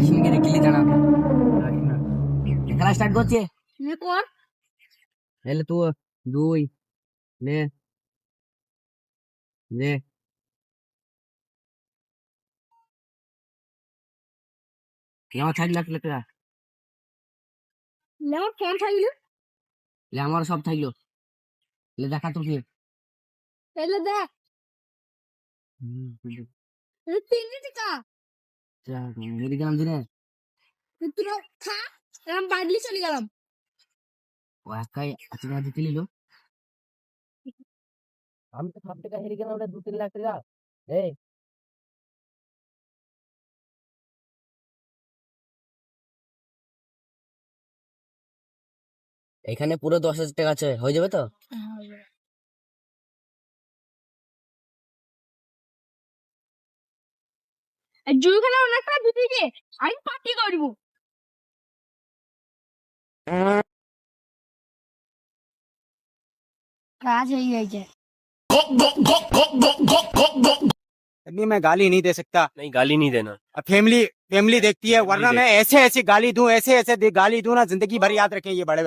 শিগগিরি কিলি জানাবে। খেলা স্টার্ট করছে। এলে তুই 2 নে নে আমার থাকলে লেখা আমার ফোন থাকলো আমার সব থাকলো দেখা তো কি তাহলে দেখ 3 টাকা মেরে গেলাম দিনে তুই খা আমি বাড়লি চলে গেলাম। ও একাই আজকে জিতে নিল। আমি তো 7 টাকা হেরে গেলাম, 2-3 লাখ টাকা। এই এখানে পুরো 10,000 টাকা আছে, হয়ে যাবে তো? জুই খেলা অনেক টাকা দিতে যে আমি পার্টি করব। কাজ হয়ে গেছে। अभी मैं गाली नहीं दे सकता। नहीं, गाली नहीं देना। अब फैमिली फैमिली देखती है, वरना फैमिली मैं ऐसे ऐसी गाली दूं, ऐसे ऐसे गाली दूं ना, जिंदगी भर याद रखें ये बड़े